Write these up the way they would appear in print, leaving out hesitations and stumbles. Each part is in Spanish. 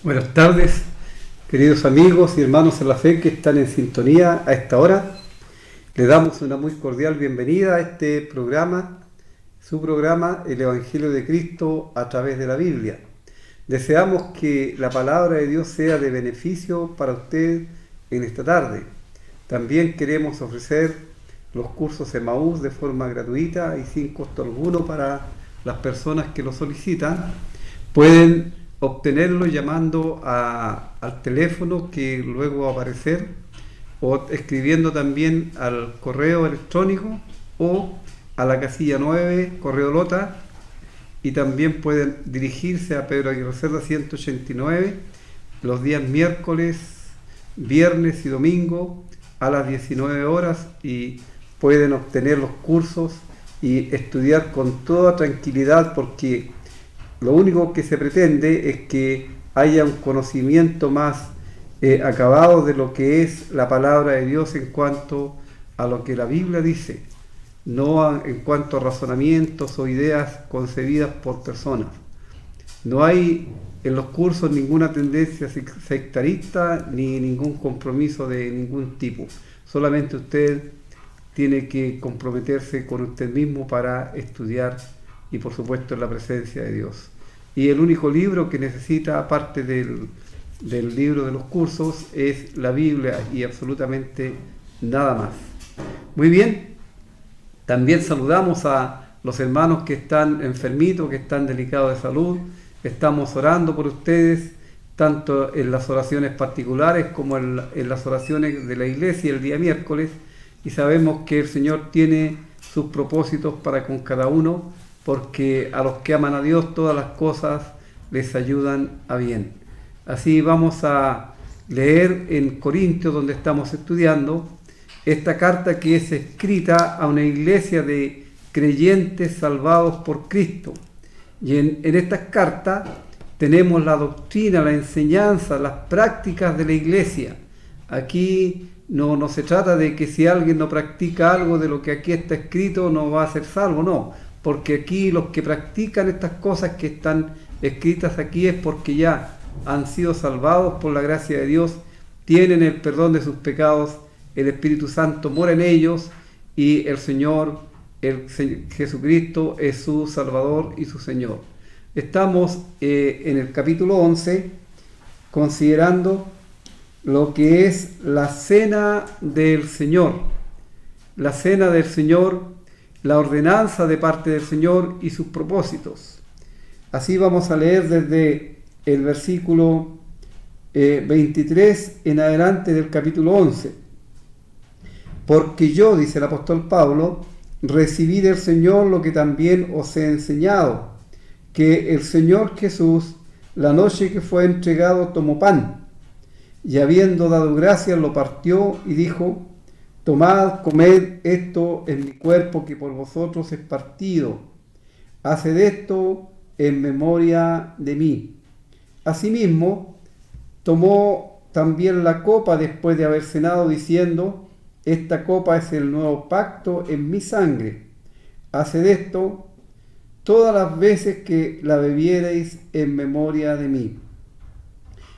Buenas tardes, queridos amigos y hermanos en la fe que están en sintonía a esta hora. Le damos una muy cordial bienvenida a este programa, su programa, el Evangelio de Cristo a través de la Biblia. Deseamos que la palabra de Dios sea de beneficio para usted en esta tarde. También queremos ofrecer los cursos Emaús de forma gratuita y sin costo alguno para las personas que lo solicitan. Pueden obtenerlo llamando al teléfono que luego va a aparecer o escribiendo también al correo electrónico o a la casilla 9, Correo Lota, y también pueden dirigirse a Pedro Aguirre Cerda 189 los días miércoles, viernes y domingo a las 19 horas y pueden obtener los cursos y estudiar con toda tranquilidad, porque lo único que se pretende es que haya un conocimiento más acabado de lo que es la palabra de Dios en cuanto a lo que la Biblia dice, no en cuanto a razonamientos o ideas concebidas por personas. No hay en los cursos ninguna tendencia sectarista ni ningún compromiso de ningún tipo. Solamente usted tiene que comprometerse con usted mismo para estudiar y por supuesto en la presencia de Dios. Y el único libro que necesita, aparte del libro de los cursos, es la Biblia y absolutamente nada más. Muy bien, también saludamos a los hermanos que están enfermitos, que están delicados de salud. Estamos orando por ustedes, tanto en las oraciones particulares como en las oraciones de la iglesia el día miércoles, y sabemos que el Señor tiene sus propósitos para con cada uno, porque a los que aman a Dios todas las cosas les ayudan a bien. Así vamos a leer en Corintios, donde estamos estudiando, esta carta que es escrita a una iglesia de creyentes salvados por Cristo. Y en estas cartas tenemos la doctrina, la enseñanza, las prácticas de la iglesia. Aquí no se trata de que si alguien no practica algo de lo que aquí está escrito no va a ser salvo, no. Porque aquí los que practican estas cosas que están escritas aquí es porque ya han sido salvados por la gracia de Dios, tienen el perdón de sus pecados, el Espíritu Santo mora en ellos y el Señor, Jesucristo es su Salvador y su Señor. Estamos en el capítulo 11 considerando lo que es la cena del Señor. La cena del Señor, la ordenanza de parte del Señor y sus propósitos. Así vamos a leer desde el versículo 23 en adelante del capítulo 11. Porque yo, dice el apóstol Pablo, recibí del Señor lo que también os he enseñado, que el Señor Jesús, la noche que fue entregado, tomó pan, y habiendo dado gracias lo partió y dijo: tomad, comed, esto es mi cuerpo que por vosotros es partido. Haced esto en memoria de mí. Asimismo, tomó también la copa después de haber cenado, diciendo: esta copa es el nuevo pacto en mi sangre. Haced esto todas las veces que la bebiereis en memoria de mí.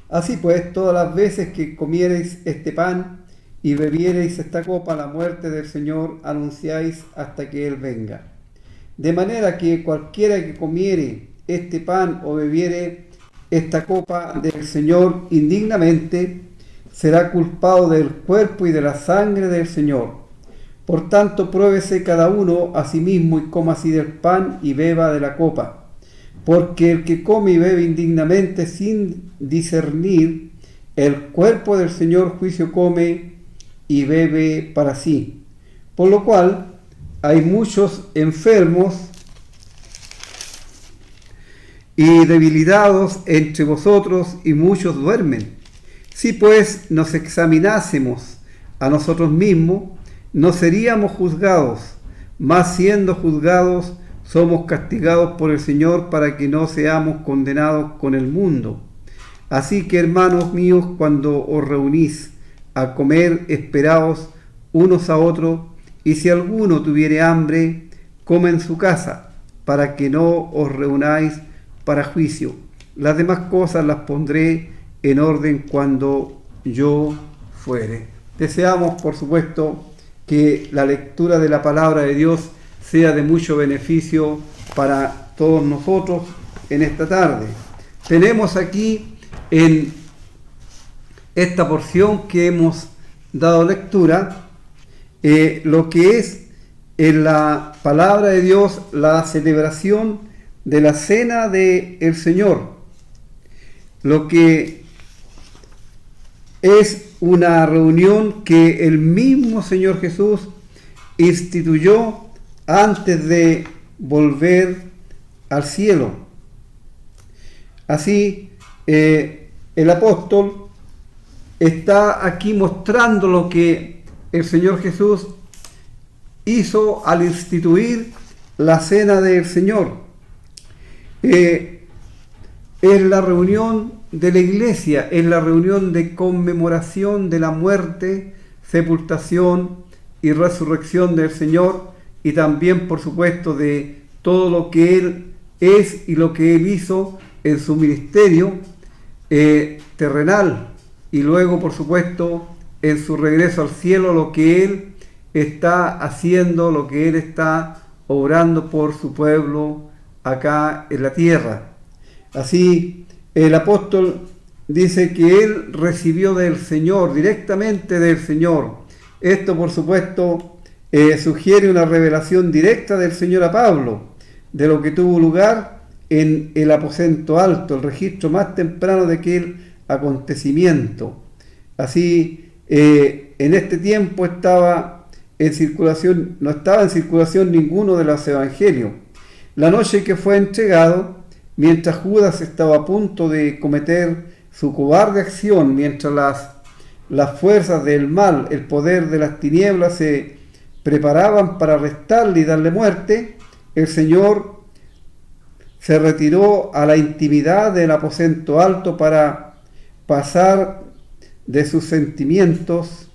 Así pues, todas las veces que comiereis este pan y bebiereis esta copa, la muerte del Señor anunciáis hasta que Él venga. De manera que cualquiera que comiere este pan o bebiere esta copa del Señor indignamente, será culpado del cuerpo y de la sangre del Señor. Por tanto, pruébese cada uno a sí mismo y coma así del pan y beba de la copa. Porque el que come y bebe indignamente sin discernir el cuerpo del Señor, juicio come y bebe para sí. Por lo cual hay muchos enfermos y debilitados entre vosotros, y muchos duermen. Si pues nos examinásemos a nosotros mismos, no seríamos juzgados, mas siendo juzgados, somos castigados por el Señor para que no seamos condenados con el mundo. Así que, hermanos míos, cuando os reunís a comer, esperaos unos a otros, y si alguno tuviere hambre, coma en su casa, para que no os reunáis para juicio. Las demás cosas las pondré en orden cuando yo fuere. Deseamos, por supuesto, que la lectura de la palabra de Dios sea de mucho beneficio para todos nosotros en esta tarde. Tenemos aquí en esta porción que hemos dado lectura, lo que es en la palabra de Dios la celebración de la cena del Señor, lo que es una reunión que el mismo Señor Jesús instituyó antes de volver al cielo. Así, el apóstol está aquí mostrando lo que el Señor Jesús hizo al instituir la cena del Señor. Es la reunión de la iglesia, es la reunión de conmemoración de la muerte, sepultación y resurrección del Señor, y también, por supuesto, de todo lo que Él es y lo que Él hizo en su ministerio terrenal, y luego, por supuesto, en su regreso al cielo, lo que Él está haciendo, lo que Él está obrando por su pueblo acá en la tierra. Así, el apóstol dice que él recibió del Señor, directamente del Señor. Esto, por supuesto, sugiere una revelación directa del Señor a Pablo, de lo que tuvo lugar en el aposento alto, el registro más temprano de aquel acontecimiento. Así, en este tiempo no estaba en circulación ninguno de los evangelios. La noche que fue entregado, mientras Judas estaba a punto de cometer su cobarde acción, mientras las fuerzas del mal, el poder de las tinieblas, se preparaban para arrestarle y darle muerte, el Señor se retiró a la intimidad del aposento alto para pasar de sus sentimientos,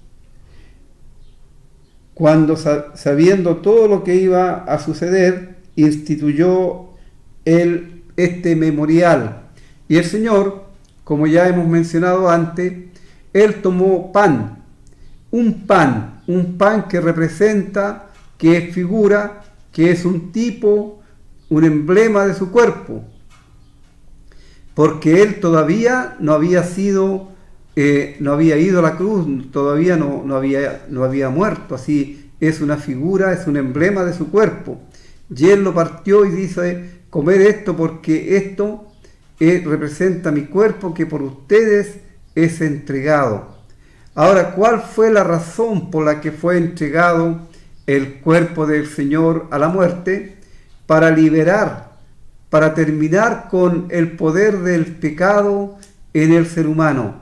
cuando, sabiendo todo lo que iba a suceder, instituyó este memorial. Y el Señor, como ya hemos mencionado antes, Él tomó un pan que representa, que es figura, que es un tipo, un emblema de su cuerpo, porque Él todavía no había ido a la cruz, todavía no había muerto. Así es una figura, es un emblema de su cuerpo. Y Él lo partió y dice: comer esto, porque esto representa mi cuerpo, que por ustedes es entregado. Ahora, ¿cuál fue la razón por la que fue entregado el cuerpo del Señor a la muerte? Para liberar, para terminar con el poder del pecado en el ser humano,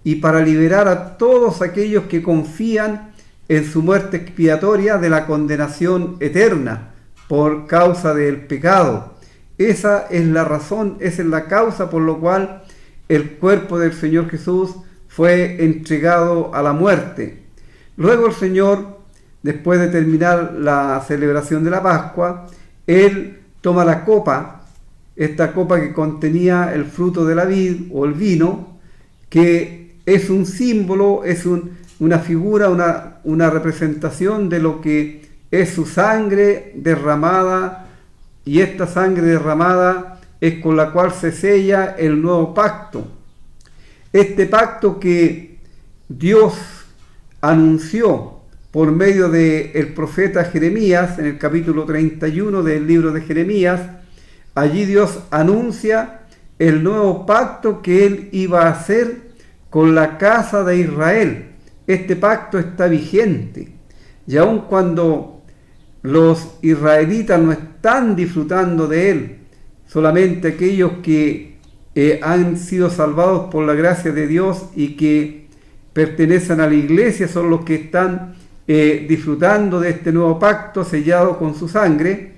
y para liberar a todos aquellos que confían en su muerte expiatoria de la condenación eterna por causa del pecado. Esa es la razón, esa es la causa por la cual el cuerpo del Señor Jesús fue entregado a la muerte. Luego el Señor, después de terminar la celebración de la Pascua, Él toma la copa, esta copa que contenía el fruto de la vid o el vino, que es un símbolo, es una figura, una representación de lo que es su sangre derramada, y esta sangre derramada es con la cual se sella el nuevo pacto. Este pacto que Dios anunció por medio del profeta Jeremías, en el capítulo 31 del libro de Jeremías. Allí Dios anuncia el nuevo pacto que Él iba a hacer con la casa de Israel. Este pacto está vigente, y aun cuando los israelitas no están disfrutando de él, solamente aquellos que han sido salvados por la gracia de Dios y que pertenecen a la iglesia son los que están disfrutando de este nuevo pacto sellado con su sangre.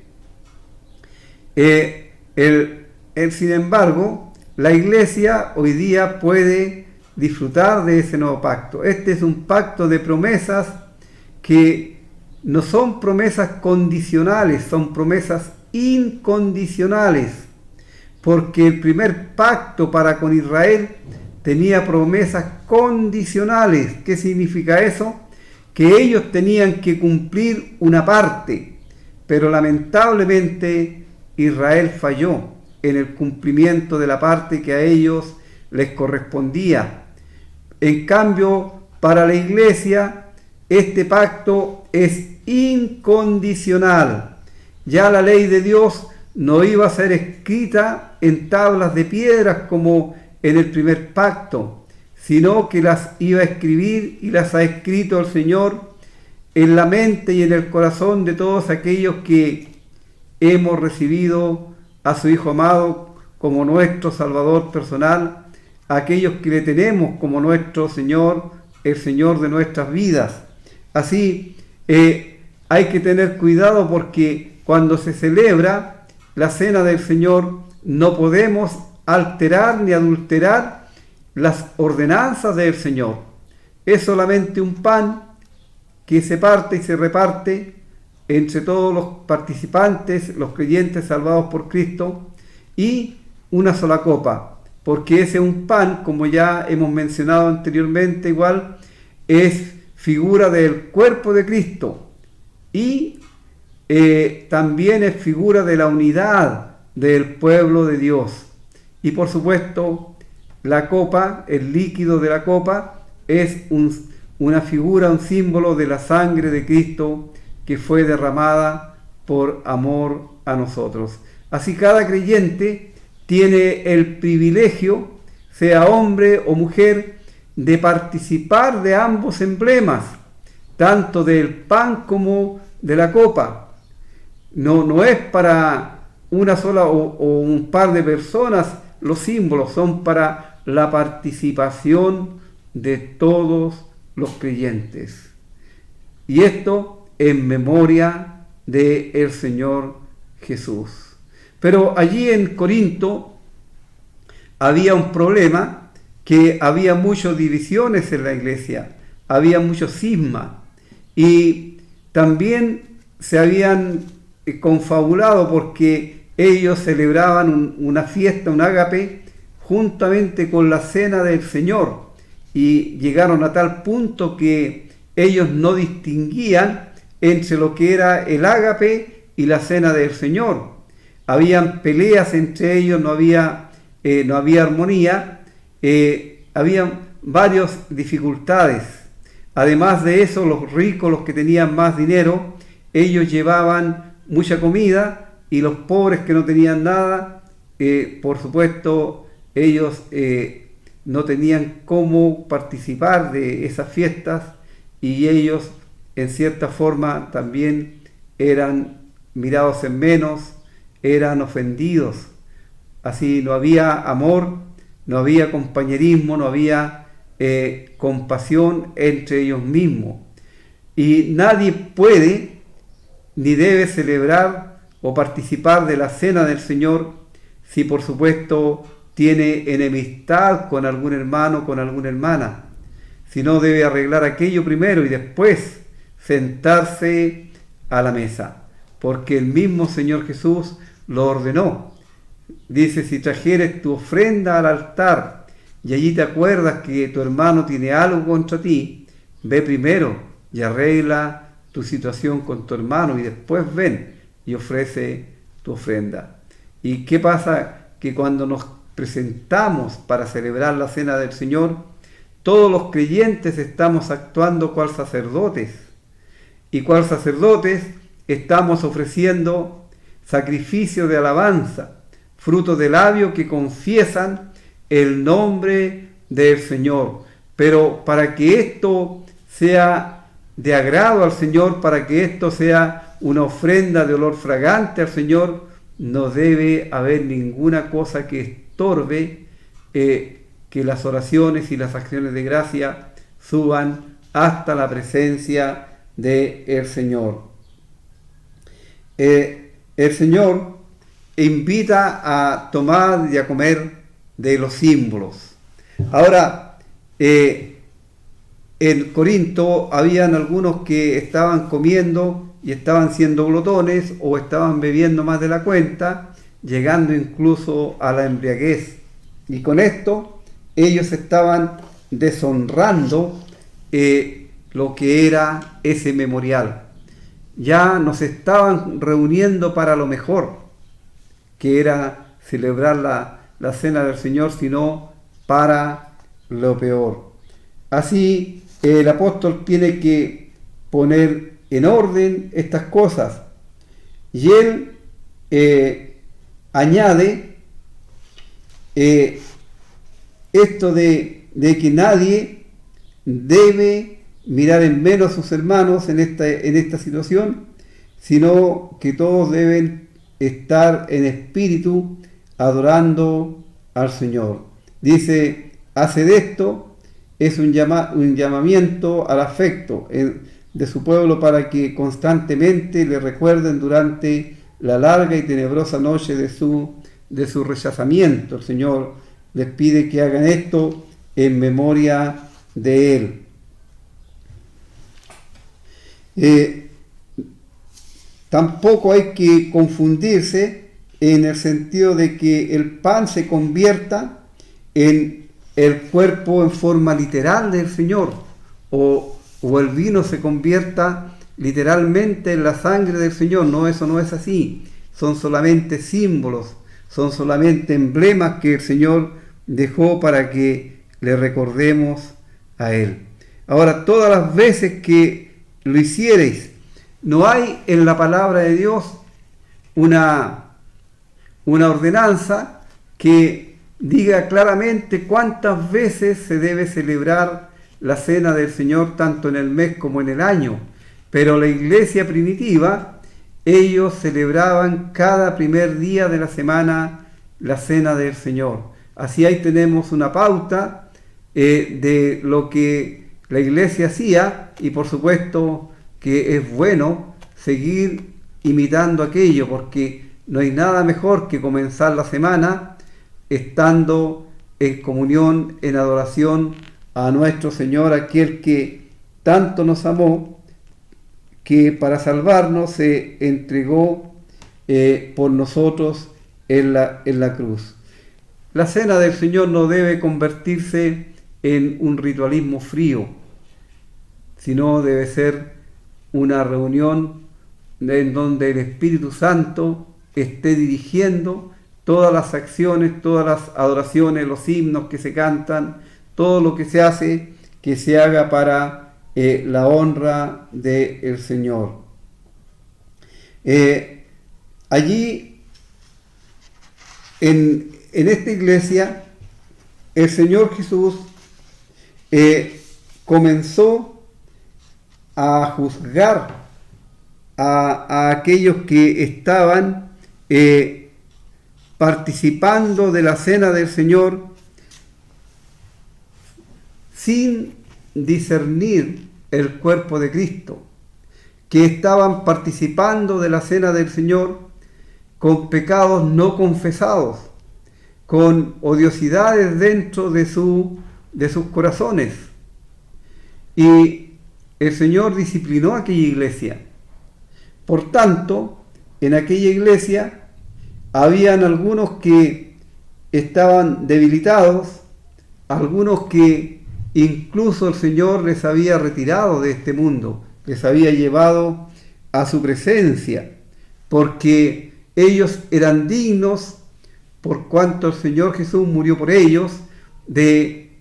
Sin embargo, la iglesia hoy día puede disfrutar de ese nuevo pacto. Este es un pacto de promesas que no son promesas condicionales, son promesas incondicionales, porque el primer pacto para con Israel tenía promesas condicionales. ¿Qué significa eso? Que ellos tenían que cumplir una parte, pero lamentablemente Israel falló en el cumplimiento de la parte que a ellos les correspondía. En cambio, para la iglesia, este pacto es incondicional. Ya la ley de Dios no iba a ser escrita en tablas de piedras como en el primer pacto, sino que las iba a escribir y las ha escrito el Señor en la mente y en el corazón de todos aquellos que hemos recibido a su Hijo amado como nuestro Salvador personal, aquellos que le tenemos como nuestro Señor, el Señor de nuestras vidas. Así, hay que tener cuidado porque cuando se celebra la cena del Señor no podemos alterar ni adulterar las ordenanzas del Señor. Es solamente un pan que se parte y se reparte entre todos los participantes, los creyentes salvados por Cristo, y una sola copa, porque ese un pan, como ya hemos mencionado anteriormente, igual es figura del cuerpo de Cristo y también es figura de la unidad del pueblo de Dios. Y por supuesto, la copa, el líquido de la copa, es una figura, un símbolo de la sangre de Cristo que fue derramada por amor a nosotros. Así cada creyente tiene el privilegio, sea hombre o mujer, de participar de ambos emblemas, tanto del pan como de la copa. No es para una sola o un par de personas los símbolos, son para la participación de todos los creyentes. Y esto en memoria del Señor Jesús. Pero allí en Corinto había un problema, que había muchas divisiones en la iglesia, había mucho cisma, y también se habían confabulado porque ellos celebraban una fiesta, un ágape, juntamente con la cena del Señor, y llegaron a tal punto que ellos no distinguían entre lo que era el ágape y la cena del Señor. Habían peleas entre ellos, no había armonía, habían varias dificultades. Además de eso, los ricos, los que tenían más dinero, ellos llevaban mucha comida, y los pobres que no tenían nada, por supuesto, ellos no tenían cómo participar de esas fiestas, y ellos en cierta forma también eran mirados en menos, eran ofendidos. Así no había amor, no había compañerismo, no había compasión entre ellos mismos. Y nadie puede ni debe celebrar o participar de la cena del Señor si por supuesto tiene enemistad con algún hermano, con alguna hermana. Si no, debe arreglar aquello primero y después sentarse a la mesa, porque el mismo Señor Jesús lo ordenó. Dice: si trajeres tu ofrenda al altar y allí te acuerdas que tu hermano tiene algo contra ti, ve primero y arregla tu situación con tu hermano y después ven y ofrece tu ofrenda. ¿Y qué pasa? Que cuando nos presentamos para celebrar la cena del Señor, todos los creyentes estamos actuando cual sacerdotes, y cual sacerdotes estamos ofreciendo sacrificio de alabanza, fruto de labios que confiesan el nombre del Señor. Pero para que esto sea de agrado al Señor, para que esto sea una ofrenda de olor fragante al Señor, no debe haber ninguna cosa que estorbe que las oraciones y las acciones de gracia suban hasta la presencia del Señor. El Señor invita a tomar y a comer de los símbolos. Ahora, en Corinto habían algunos que estaban comiendo y estaban siendo glotones o estaban bebiendo más de la cuenta, llegando incluso a la embriaguez. Y con esto ellos estaban deshonrando lo que era ese memorial. Ya no se estaban reuniendo para lo mejor, que era celebrar la cena del Señor, sino para lo peor. Así el apóstol tiene que poner en orden estas cosas, y él añade esto de que nadie debe mirar en menos a sus hermanos en esta situación, sino que todos deben estar en espíritu adorando al Señor. Dice, haced esto, es un llamamiento al afecto de su pueblo para que constantemente le recuerden durante la larga y tenebrosa noche de su rechazamiento. El Señor les pide que hagan esto en memoria de Él. Tampoco hay que confundirse en el sentido de que el pan se convierta en el cuerpo en forma literal del Señor, o el vino se convierta literalmente en la sangre del Señor. No, eso no es así. Son solamente símbolos, son solamente emblemas que el Señor dejó para que le recordemos a Él. Ahora, todas las veces que lo hiciereis, no hay en la palabra de Dios una ordenanza que diga claramente cuántas veces se debe celebrar la cena del Señor, tanto en el mes como en el año. Pero la iglesia primitiva, ellos celebraban cada primer día de la semana la cena del Señor. Así ahí tenemos una pauta de lo que la iglesia hacía, y por supuesto que es bueno seguir imitando aquello, porque no hay nada mejor que comenzar la semana estando en comunión, en adoración a nuestro Señor, aquel que tanto nos amó, que para salvarnos se entregó por nosotros en la cruz. La cena del Señor no debe convertirse en un ritualismo frío, sino debe ser una reunión en donde el Espíritu Santo esté dirigiendo todas las acciones, todas las adoraciones, los himnos que se cantan, todo lo que se hace, que se haga para la honra del Señor. Allí, en esta iglesia, el Señor Jesús comenzó a juzgar a aquellos que estaban participando de la cena del Señor sin discernir el cuerpo de Cristo, que estaban participando de la cena del Señor con pecados no confesados, con odiosidades dentro de sus corazones. Y el Señor disciplinó a aquella iglesia. Por tanto, en aquella iglesia habían algunos que estaban debilitados, algunos que incluso el Señor les había retirado de este mundo, les había llevado a su presencia, porque ellos eran dignos, por cuanto el Señor Jesús murió por ellos, de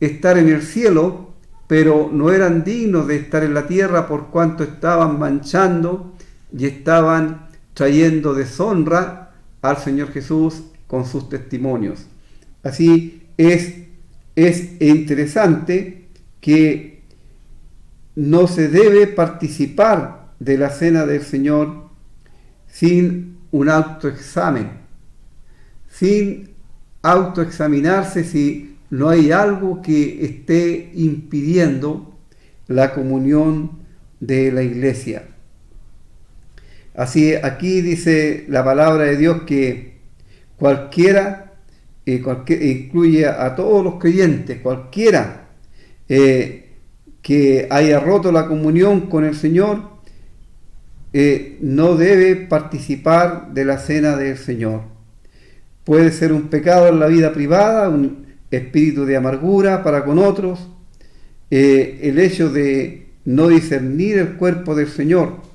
estar en el cielo, pero no eran dignos de estar en la tierra, por cuanto estaban manchando y estaban trayendo deshonra al Señor Jesús con sus testimonios. Así es interesante que no se debe participar de la cena del Señor sin un autoexamen, sin autoexaminarse si no hay algo que esté impidiendo la comunión de la iglesia. Así, aquí dice la palabra de Dios que cualquiera, incluye a todos los creyentes, cualquiera que haya roto la comunión con el Señor, no debe participar de la cena del Señor. Puede ser un pecado en la vida privada, un espíritu de amargura para con otros, el hecho de no discernir el cuerpo del Señor.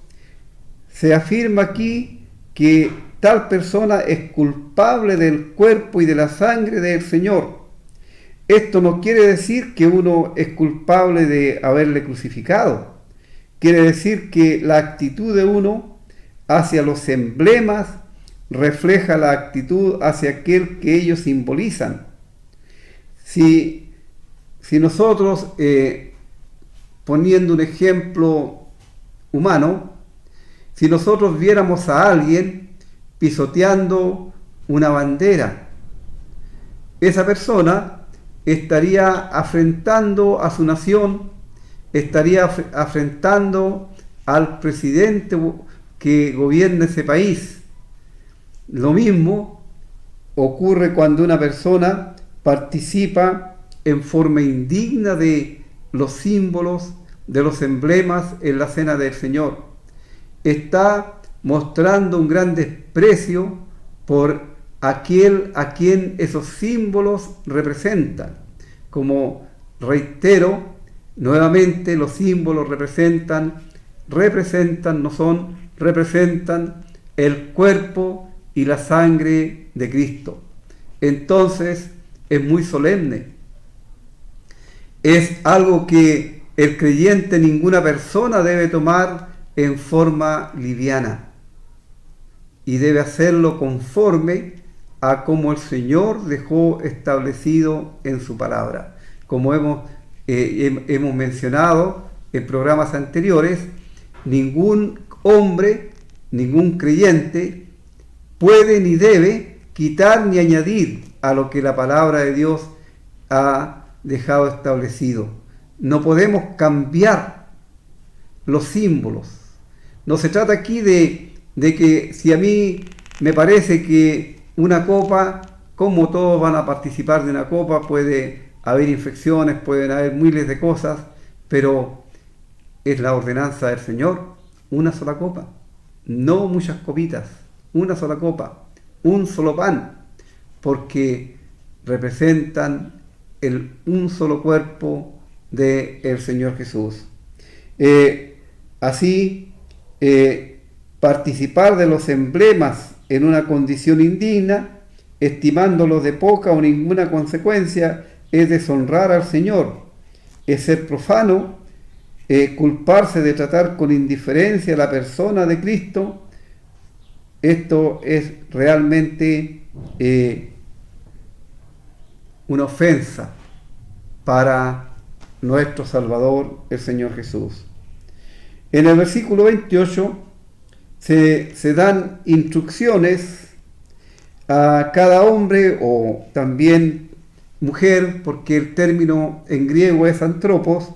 Se afirma aquí que tal persona es culpable del cuerpo y de la sangre del Señor. Esto no quiere decir que uno es culpable de haberle crucificado. Quiere decir que la actitud de uno hacia los emblemas refleja la actitud hacia aquel que ellos simbolizan. Si nosotros, poniendo un ejemplo humano, si nosotros viéramos a alguien pisoteando una bandera, esa persona estaría afrentando a su nación, estaría afrentando al presidente que gobierna ese país. Lo mismo ocurre cuando una persona participa en forma indigna de los símbolos, de los emblemas en la cena del Señor. Está mostrando un gran desprecio por aquel a quien esos símbolos representan. Como reitero, nuevamente los símbolos representan el cuerpo y la sangre de Cristo. Entonces es muy solemne. Es algo que el creyente, ninguna persona debe tomar en forma liviana, y debe hacerlo conforme a como el Señor dejó establecido en su palabra. Como hemos mencionado en programas anteriores, ningún hombre, ningún creyente puede ni debe quitar ni añadir a lo que la palabra de Dios ha dejado establecido. No podemos cambiar los símbolos. No se trata aquí de que si a mí me parece que una copa, como todos van a participar de una copa, puede haber infecciones, pueden haber miles de cosas, pero es la ordenanza del Señor, una sola copa, no muchas copitas, una sola copa, un solo pan, porque representan un solo cuerpo del Señor Jesús. Participar de los emblemas en una condición indigna, estimándolos de poca o ninguna consecuencia, es deshonrar al Señor, es ser profano, culparse de tratar con indiferencia a la persona de Cristo. Esto es realmente una ofensa para nuestro Salvador, el Señor Jesús. En el versículo 28 se dan instrucciones a cada hombre o también mujer, porque el término en griego es antropos,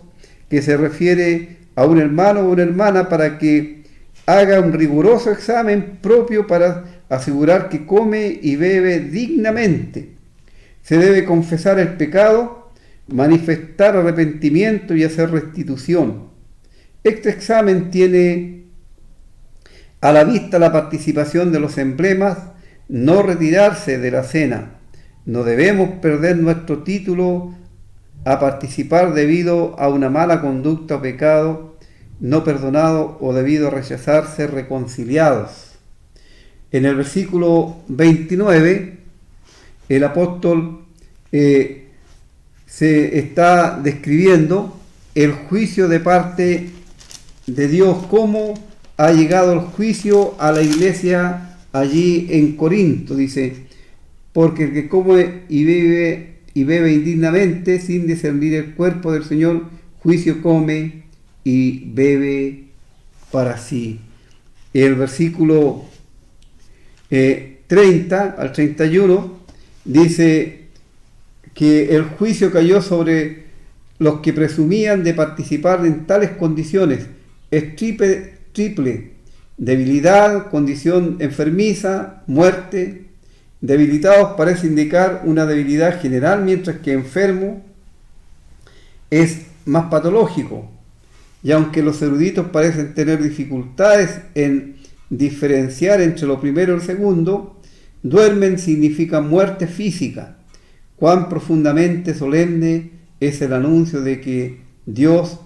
que se refiere a un hermano o una hermana, para que haga un riguroso examen propio para asegurar que come y bebe dignamente. Se debe confesar el pecado, manifestar arrepentimiento y hacer restitución. Este examen tiene a la vista la participación de los emblemas, no retirarse de la cena. No debemos perder nuestro título a participar debido a una mala conducta o pecado no perdonado o debido a rechazar ser reconciliados. En el versículo 29, el apóstol se está describiendo el juicio de parte de Dios, cómo ha llegado el juicio a la iglesia allí en Corinto. Dice: porque el que come y bebe indignamente sin discernir el cuerpo del Señor, juicio come y bebe para sí. El versículo 30 al 31, dice que el juicio cayó sobre los que presumían de participar en tales condiciones. Es triple: debilidad, condición enfermiza, muerte. Debilitados parece indicar una debilidad general, mientras que enfermo es más patológico. Y aunque los eruditos parecen tener dificultades en diferenciar entre lo primero y lo segundo, duermen significa muerte física. Cuán profundamente solemne es el anuncio de que Dios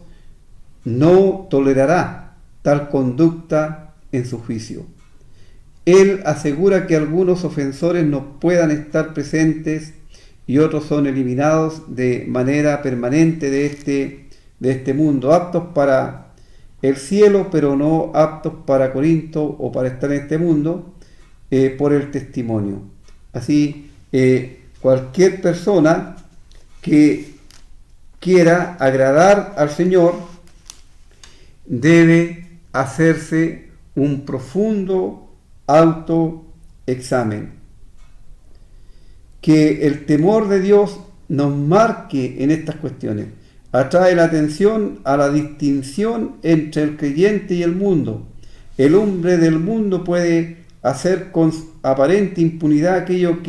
no tolerará tal conducta en su juicio. Él asegura que algunos ofensores no puedan estar presentes y otros son eliminados de manera permanente de este mundo, aptos para el cielo, pero no aptos para Corinto o para estar en este mundo, por el testimonio. Así, cualquier persona que quiera agradar al Señor debe hacerse un profundo autoexamen. Que el temor de Dios nos marque en estas cuestiones. Atrae la atención a la distinción entre el creyente y el mundo. El hombre del mundo puede hacer con aparente impunidad aquello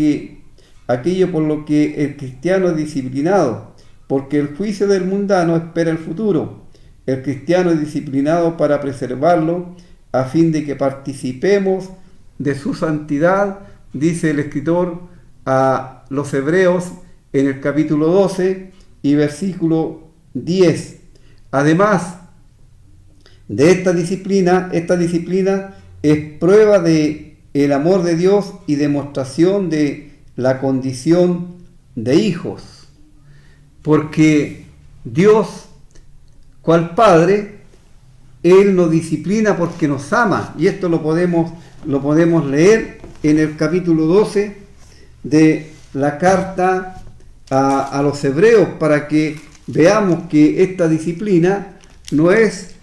por lo que el cristiano es disciplinado, porque el juicio del mundano espera el futuro. El cristiano es disciplinado para preservarlo, a fin de que participemos de su santidad, dice el escritor a los Hebreos en el capítulo 12 y versículo 10. Además de esta disciplina es prueba de el amor de Dios y demostración de la condición de hijos, porque Dios, cual Padre, Él nos disciplina porque nos ama, y esto lo podemos leer en el capítulo 12 de la carta a los Hebreos, para que veamos que esta disciplina no es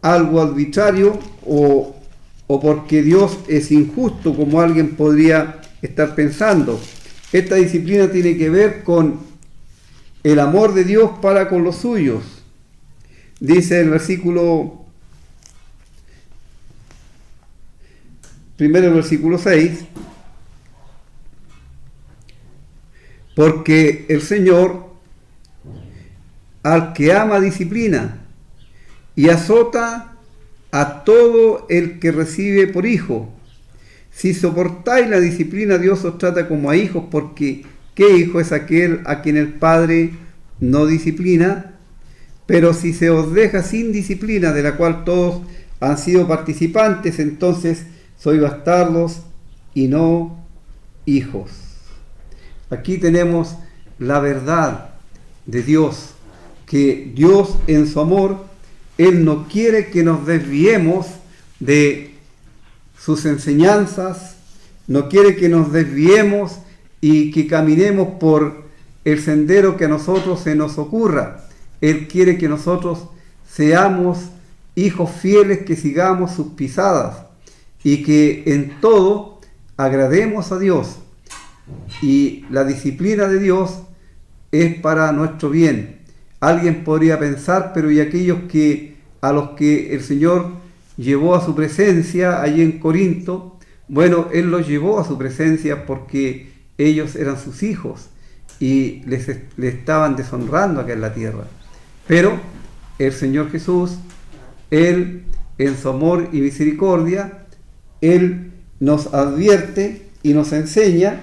algo arbitrario o porque Dios es injusto, como alguien podría estar pensando. Esta disciplina tiene que ver con el amor de Dios para con los suyos. Dice el versículo 6, porque el Señor al que ama disciplina y azota a todo el que recibe por hijo. Si soportáis la disciplina, Dios os trata como a hijos, porque ¿qué hijo es aquel a quien el Padre no disciplina? Pero si se os deja sin disciplina, de la cual todos han sido participantes, entonces sois bastardos y no hijos. Aquí tenemos la verdad de Dios, que Dios en su amor, Él no quiere que nos desviemos de sus enseñanzas, no quiere que nos desviemos y que caminemos por el sendero que a nosotros se nos ocurra. Él quiere que nosotros seamos hijos fieles, que sigamos sus pisadas y que en todo agrademos a Dios. Y la disciplina de Dios es para nuestro bien. Alguien podría pensar, pero ¿y aquellos a los que el Señor llevó a su presencia allí en Corinto? Bueno, Él los llevó a su presencia porque ellos eran sus hijos y les estaban deshonrando acá en la tierra. Pero el Señor Jesús, Él en su amor y misericordia, Él nos advierte y nos enseña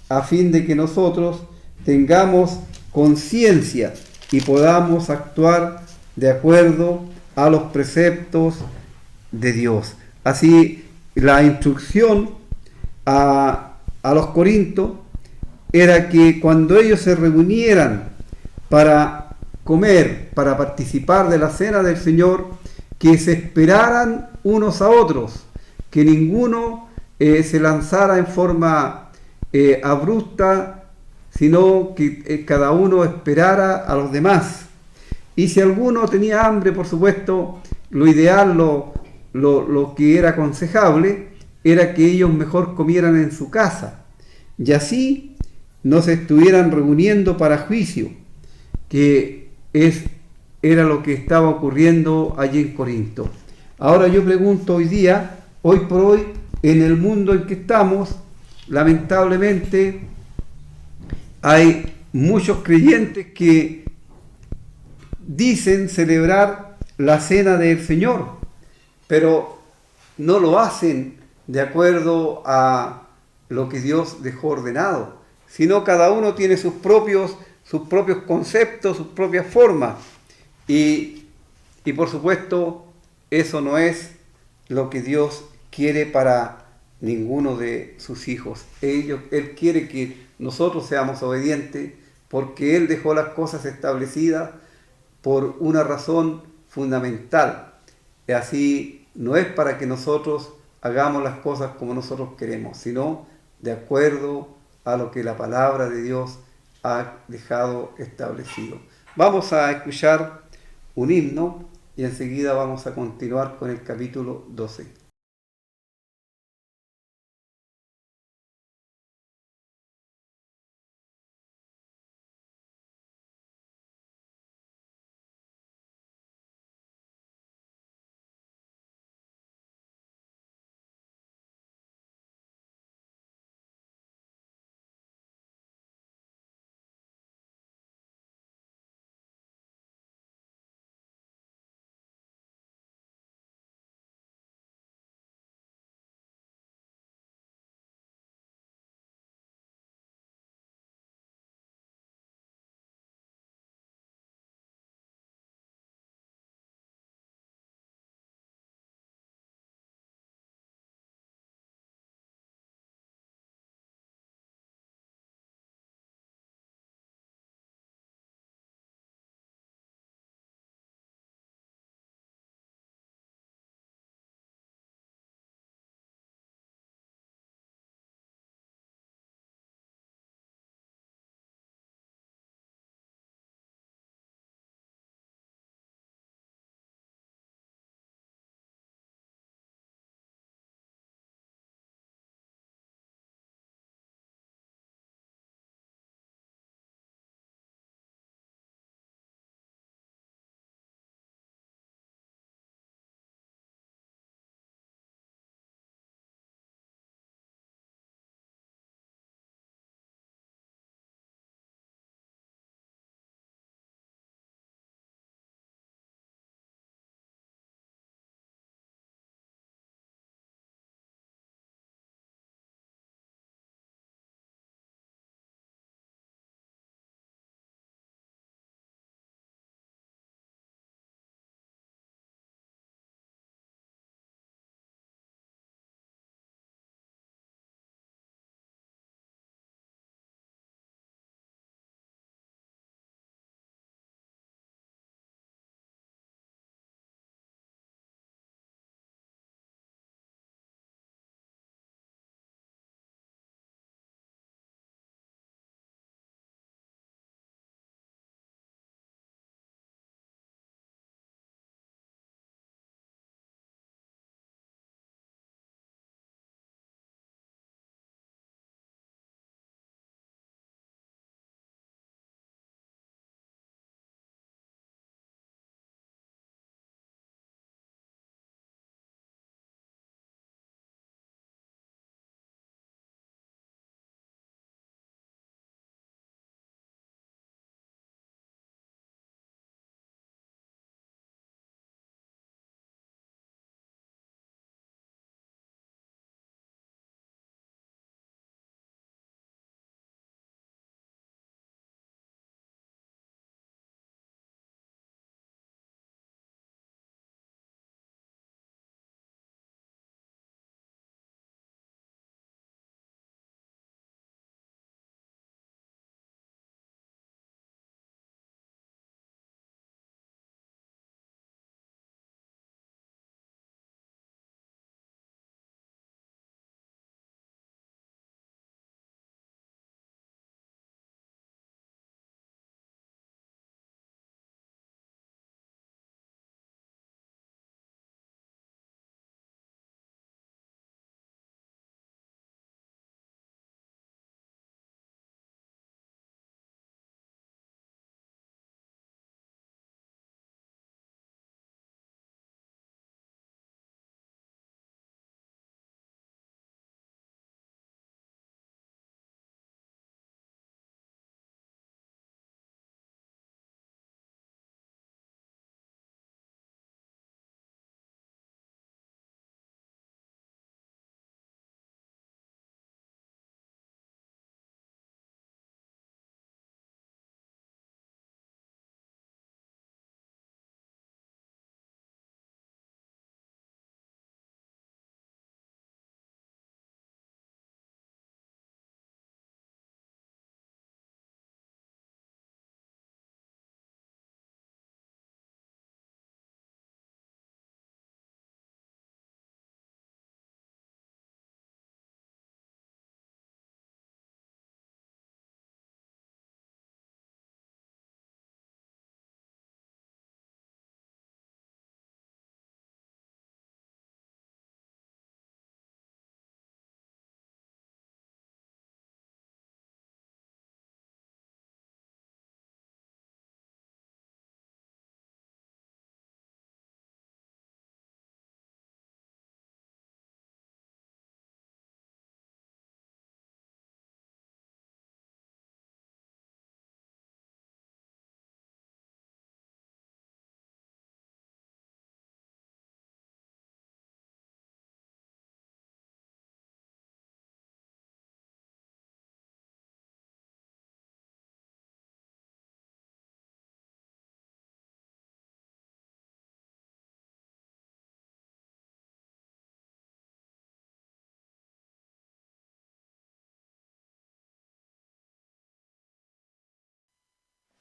a fin de que nosotros tengamos conciencia y podamos actuar de acuerdo a los preceptos de Dios. Así, la instrucción a los corintios era que cuando ellos se reunieran para comer, para participar de la cena del Señor, que se esperaran unos a otros, que ninguno se lanzara en forma abrupta, sino que cada uno esperara a los demás. Y si alguno tenía hambre, por supuesto, lo ideal, lo que era aconsejable, era que ellos mejor comieran en su casa y así no se estuvieran reuniendo para juicio, que era lo que estaba ocurriendo allí en Corinto. Ahora yo pregunto hoy día, hoy por hoy, en el mundo en que estamos, lamentablemente hay muchos creyentes que dicen celebrar la cena del Señor, pero no lo hacen de acuerdo a lo que Dios dejó ordenado, sino cada uno tiene sus propios conceptos, sus propias formas. Y, y por supuesto, eso no es lo que Dios quiere para ninguno de sus hijos. Él quiere que nosotros seamos obedientes porque Él dejó las cosas establecidas por una razón fundamental. Y así no es para que nosotros hagamos las cosas como nosotros queremos, sino de acuerdo a lo que la palabra de Dios ha dejado establecido. Vamos a escuchar un himno y enseguida vamos a continuar con el capítulo 12.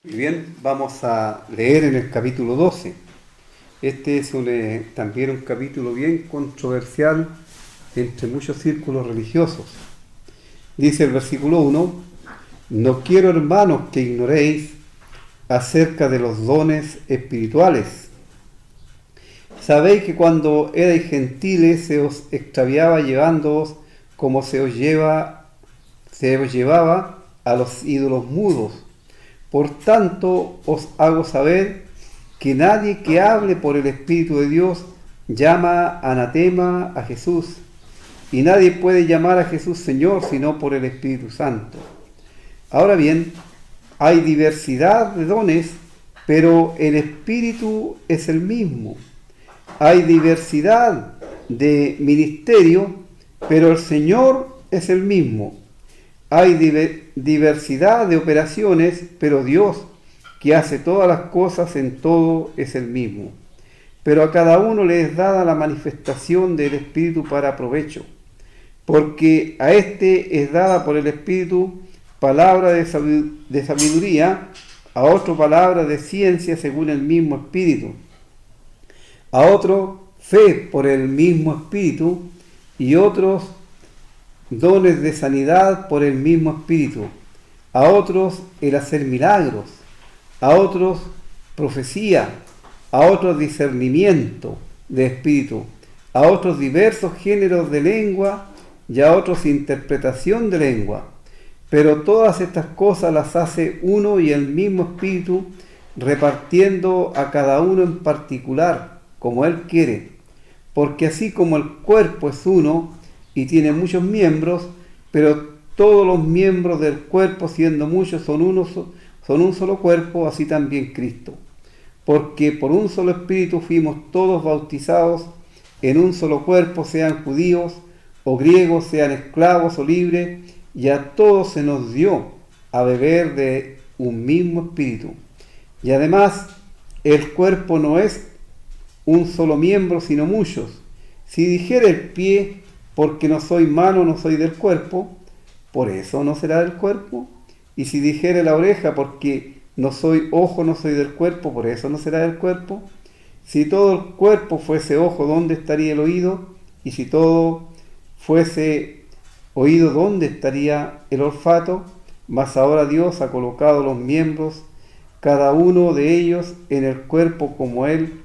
Muy bien, vamos a leer en el capítulo 12. Este es también un capítulo bien controversial entre muchos círculos religiosos. Dice el versículo 1: no quiero, hermanos, que ignoréis acerca de los dones espirituales. Sabéis que cuando erais gentiles se os extraviaba llevándoos como se os llevaba a los ídolos mudos. Por tanto, os hago saber que nadie que hable por el Espíritu de Dios llama anatema a Jesús, y nadie puede llamar a Jesús Señor sino por el Espíritu Santo. Ahora bien, hay diversidad de dones, pero el Espíritu es el mismo. Hay diversidad de ministerio, pero el Señor es el mismo. Hay diversidad de operaciones, pero Dios, que hace todas las cosas en todo, es el mismo. Pero a cada uno le es dada la manifestación del Espíritu para provecho, porque a este es dada por el Espíritu palabra de sabiduría, a otro palabra de ciencia según el mismo Espíritu, a otro fe por el mismo Espíritu, y otros dones de sanidad por el mismo Espíritu, a otros el hacer milagros, a otros profecía, a otros discernimiento de espíritu, a otros diversos géneros de lengua y a otros interpretación de lengua. Pero todas estas cosas las hace uno y el mismo Espíritu, repartiendo a cada uno en particular, como Él quiere. Porque así como el cuerpo es uno y tiene muchos miembros, pero todos los miembros del cuerpo, siendo muchos, son un solo cuerpo, así también Cristo. Porque por un solo Espíritu fuimos todos bautizados en un solo cuerpo, sean judíos o griegos, sean esclavos o libres, y a todos se nos dio a beber de un mismo Espíritu. Y además, el cuerpo no es un solo miembro, sino muchos. Si dijera el pie, porque no soy mano, no soy del cuerpo, por eso no será del cuerpo. Y si dijera la oreja, porque no soy ojo, no soy del cuerpo, por eso no será del cuerpo. Si todo el cuerpo fuese ojo, ¿dónde estaría el oído? Y si todo fuese oído, ¿dónde estaría el olfato? Mas ahora Dios ha colocado los miembros, cada uno de ellos, en el cuerpo como Él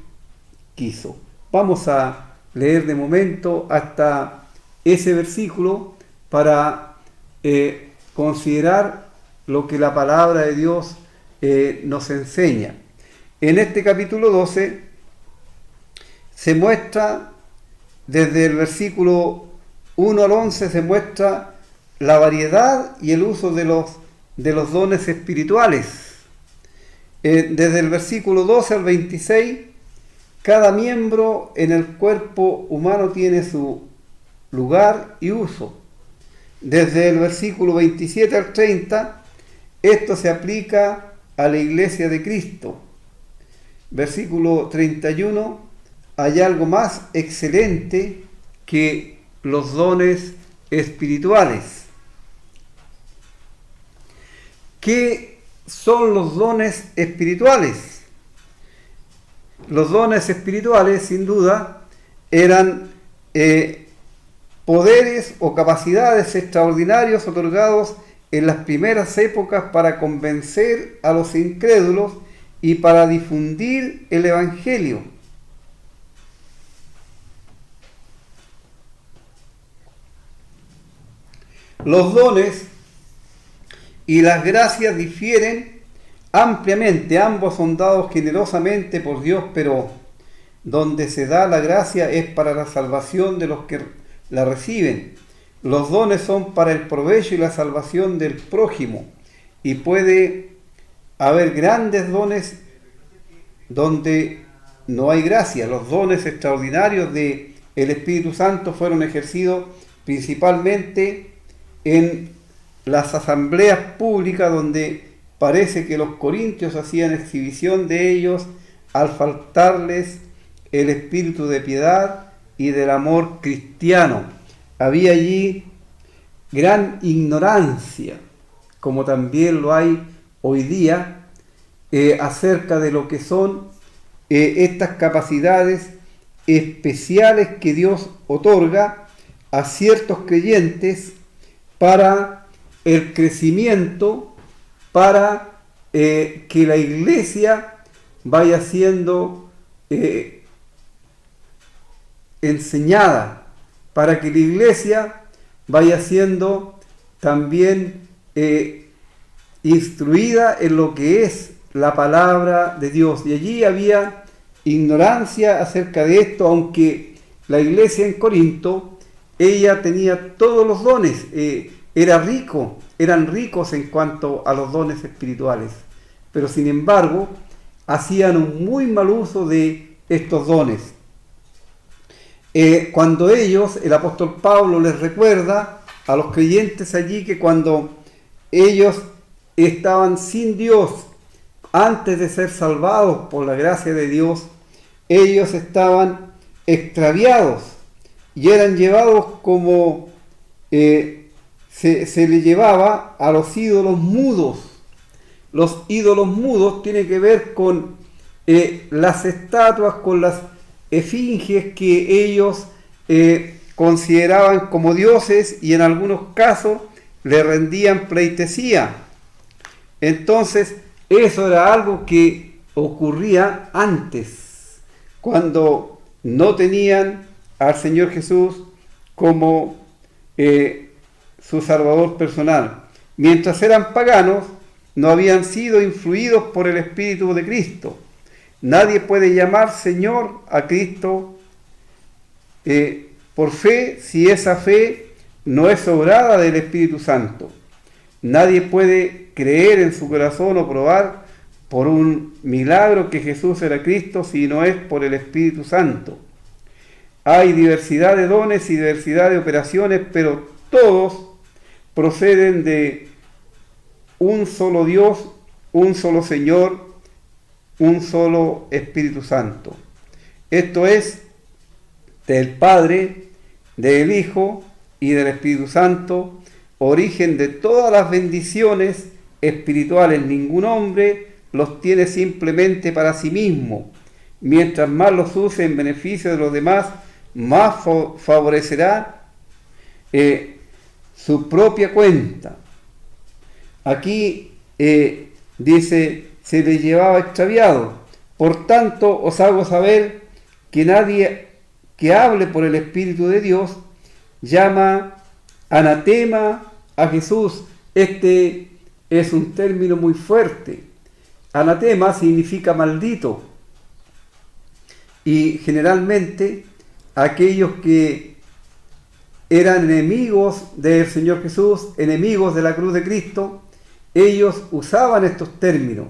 quiso. Vamos a leer de momento hasta ese versículo para considerar lo que la palabra de Dios nos enseña. En este capítulo 12 se muestra, desde el versículo 1 al 11, se muestra la variedad y el uso de los dones espirituales. Desde el versículo 12 al 26, cada miembro en el cuerpo humano tiene su lugar y uso. Desde el versículo 27 al 30, esto se aplica a la iglesia de Cristo. Versículo 31, hay algo más excelente que los dones espirituales. ¿Qué son los dones espirituales? Los dones espirituales, sin duda, eran poderes o capacidades extraordinarios otorgados en las primeras épocas para convencer a los incrédulos y para difundir el Evangelio. Los dones y las gracias difieren ampliamente, ambos son dados generosamente por Dios, pero donde se da la gracia es para la salvación de los que la reciben. Los dones son para el provecho y la salvación del prójimo, y puede haber grandes dones donde no hay gracia. Los dones extraordinarios del Espíritu Santo fueron ejercidos principalmente en las asambleas públicas, donde parece que los corintios hacían exhibición de ellos al faltarles el espíritu de piedad y del amor cristiano. Había allí gran ignorancia, como también lo hay hoy día, acerca de lo que son estas capacidades especiales que Dios otorga a ciertos creyentes para el crecimiento, para que la iglesia vaya siendo enseñada, para que la iglesia vaya siendo también instruida en lo que es la palabra de Dios. Y allí había ignorancia acerca de esto, aunque la iglesia en Corinto, ella tenía todos los dones, eran ricos en cuanto a los dones espirituales, pero sin embargo hacían un muy mal uso de estos dones. Cuando el apóstol Pablo les recuerda a los creyentes allí que cuando ellos estaban sin Dios, antes de ser salvados por la gracia de Dios, ellos estaban extraviados y eran llevados como se le llevaba a los ídolos mudos. Los ídolos mudos tienen que ver con las estatuas, con las esfinges que ellos consideraban como dioses y en algunos casos le rendían pleitesía. Entonces, eso era algo que ocurría antes, cuando no tenían al Señor Jesús como su Salvador personal. Mientras eran paganos, no habían sido influidos por el Espíritu de Cristo. Nadie puede llamar Señor a Cristo por fe si esa fe no es obrada del Espíritu Santo. Nadie puede creer en su corazón o probar por un milagro que Jesús era Cristo si no es por el Espíritu Santo. Hay diversidad de dones y diversidad de operaciones, pero todos proceden de un solo Dios, un solo Señor, un solo Espíritu Santo. Esto es del Padre, del Hijo y del Espíritu Santo, origen de todas las bendiciones espirituales. Ningún hombre los tiene simplemente para sí mismo. Mientras más los use en beneficio de los demás, más favorecerá su propia cuenta. Aquí dice, se les llevaba extraviado. Por tanto, os hago saber que nadie que hable por el Espíritu de Dios llama anatema a Jesús. Este es un término muy fuerte. Anatema significa maldito. Y generalmente aquellos que eran enemigos del Señor Jesús, enemigos de la cruz de Cristo, ellos usaban estos términos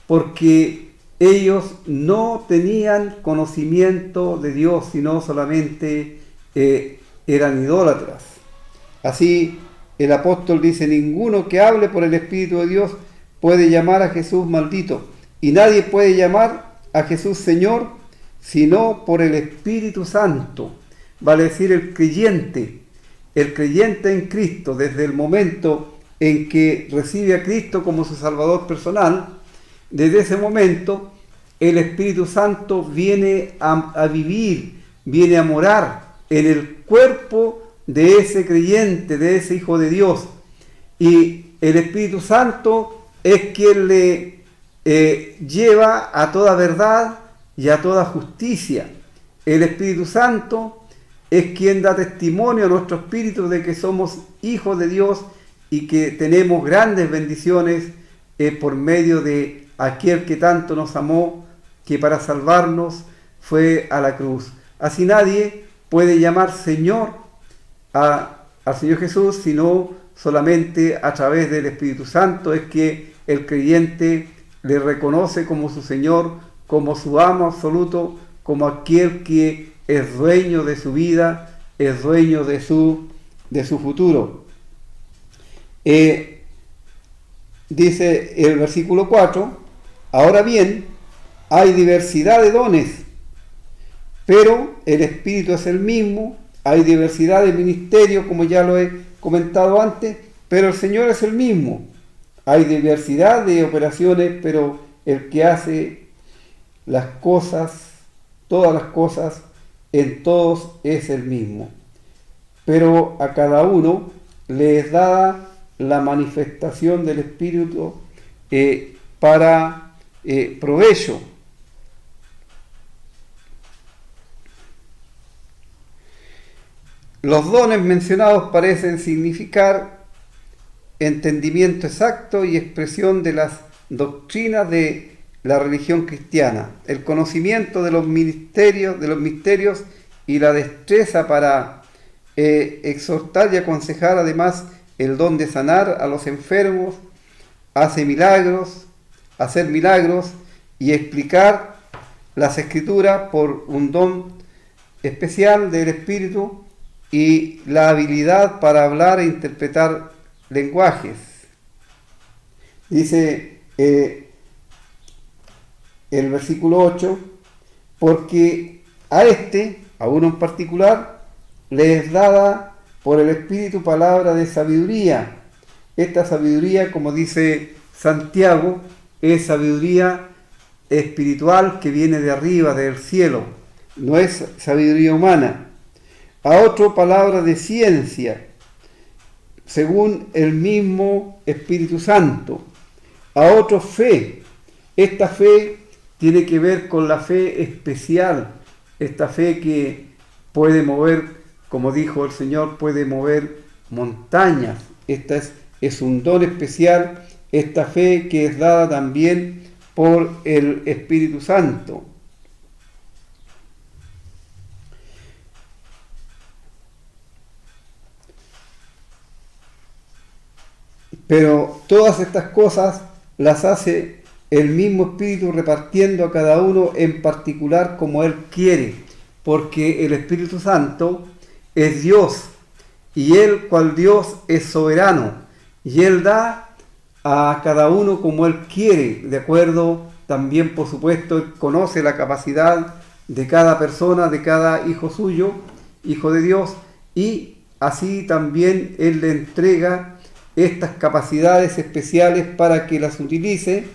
porque ellos no tenían conocimiento de Dios, sino solamente eran idólatras. Así el apóstol dice, ninguno que hable por el Espíritu de Dios puede llamar a Jesús maldito, y nadie puede llamar a Jesús Señor sino por el Espíritu Santo. Vale decir, el creyente en Cristo, desde el momento en que recibe a Cristo como su Salvador personal, desde ese momento el Espíritu Santo viene a vivir, viene a morar en el cuerpo de ese creyente, de ese Hijo de Dios. Y el Espíritu Santo es quien le lleva a toda verdad y a toda justicia. El Espíritu Santo es quien da testimonio a nuestro espíritu de que somos hijos de Dios y que tenemos grandes bendiciones por medio de aquel que tanto nos amó, que para salvarnos fue a la cruz. Así nadie puede llamar Señor al Señor Jesús, sino solamente a través del Espíritu Santo es que el creyente le reconoce como su Señor, como su amo absoluto, como aquel que es dueño de su vida, es dueño de su futuro. Dice el versículo 4, ahora bien, hay diversidad de dones, pero el Espíritu es el mismo. Hay diversidad de ministerios, como ya lo he comentado antes, pero el Señor es el mismo. Hay diversidad de operaciones, pero el que hace las cosas, todas las cosas, en todos es el mismo. Pero a cada uno le es dada la manifestación del Espíritu para provecho. Los dones mencionados parecen significar entendimiento exacto y expresión de las doctrinas de la religión cristiana, el conocimiento de los misterios y la destreza para exhortar y aconsejar, además el don de sanar a los enfermos, hacer milagros y explicar las escrituras por un don especial del Espíritu y la habilidad para hablar e interpretar lenguajes. Dice el versículo 8, porque a uno en particular, le es dada por el Espíritu palabra de sabiduría. Esta sabiduría, como dice Santiago, es sabiduría espiritual que viene de arriba, del cielo, no es sabiduría humana. A otro palabra de ciencia, según el mismo Espíritu Santo. A otro fe. Esta fe tiene que ver con la fe especial, esta fe que puede mover, como dijo el Señor, puede mover montañas. Esta es un don especial, esta fe que es dada también por el Espíritu Santo. Pero todas estas cosas las hace el mismo Espíritu, repartiendo a cada uno en particular como Él quiere, porque el Espíritu Santo es Dios, y Él, cual Dios, es soberano, y Él da a cada uno como Él quiere, de acuerdo también, por supuesto, Él conoce la capacidad de cada persona, de cada hijo suyo, hijo de Dios, y así también Él le entrega estas capacidades especiales para que las utilice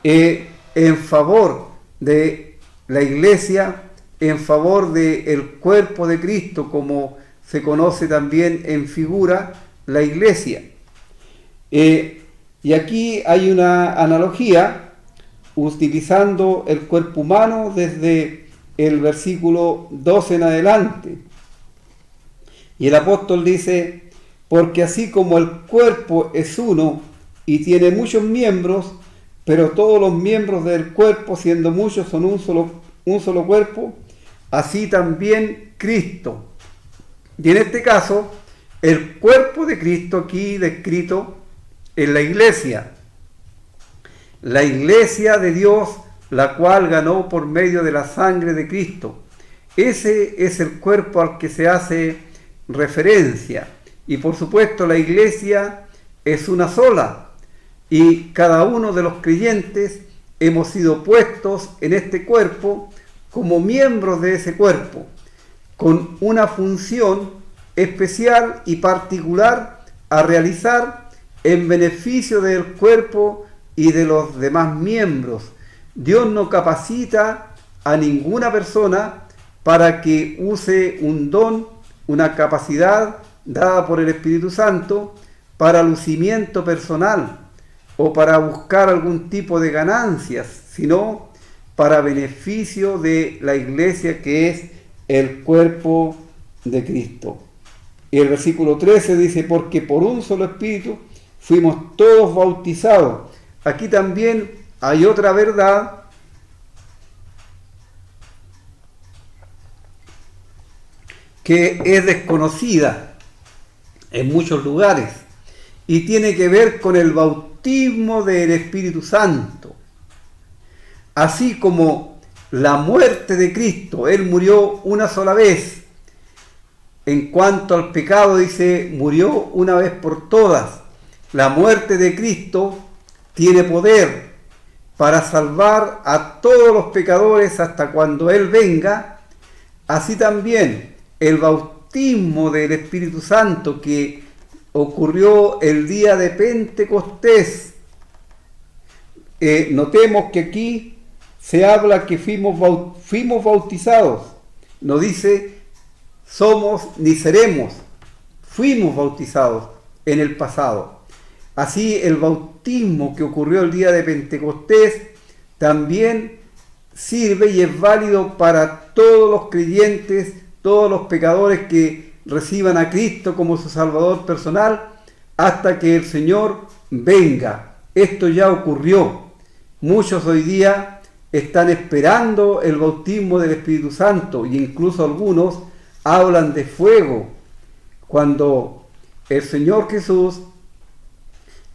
en favor de la iglesia, en favor del cuerpo de Cristo, como se conoce también en figura la iglesia. Y aquí hay una analogía utilizando el cuerpo humano desde el versículo 12 en adelante. Y el apóstol dice: porque así como el cuerpo es uno y tiene muchos miembros, pero todos los miembros del cuerpo, siendo muchos, son un solo cuerpo, así también Cristo. Y en este caso, el cuerpo de Cristo aquí descrito es la iglesia de Dios, la cual ganó por medio de la sangre de Cristo. Ese es el cuerpo al que se hace referencia. Y por supuesto la iglesia es una sola, y cada uno de los creyentes hemos sido puestos en este cuerpo como miembros de ese cuerpo, con una función especial y particular a realizar en beneficio del cuerpo y de los demás miembros. Dios no capacita a ninguna persona para que use un don, una capacidad dada por el Espíritu Santo para lucimiento personal o para buscar algún tipo de ganancias, sino para beneficio de la iglesia, que es el cuerpo de Cristo. Y el versículo 13 dice: porque por un solo Espíritu fuimos todos bautizados. Aquí también hay otra verdad que es desconocida en muchos lugares, y tiene que ver con el bautismo del Espíritu Santo. Así como la muerte de Cristo, Él murió una sola vez. En cuanto al pecado, dice, murió una vez por todas. La muerte de Cristo tiene poder para salvar a todos los pecadores hasta cuando Él venga. Así también el bautismo del Espíritu Santo, que ocurrió el día de Pentecostés, notemos que aquí se habla que fuimos bautizados. No dice somos ni seremos. Fuimos bautizados en el pasado. Así el bautismo que ocurrió el día de Pentecostés también sirve y es válido para todos los creyentes, todos los pecadores que reciban a Cristo como su Salvador personal hasta que el Señor venga. Esto ya ocurrió. Muchos hoy día están esperando el bautismo del Espíritu Santo, e incluso algunos hablan de fuego. Cuando el Señor Jesús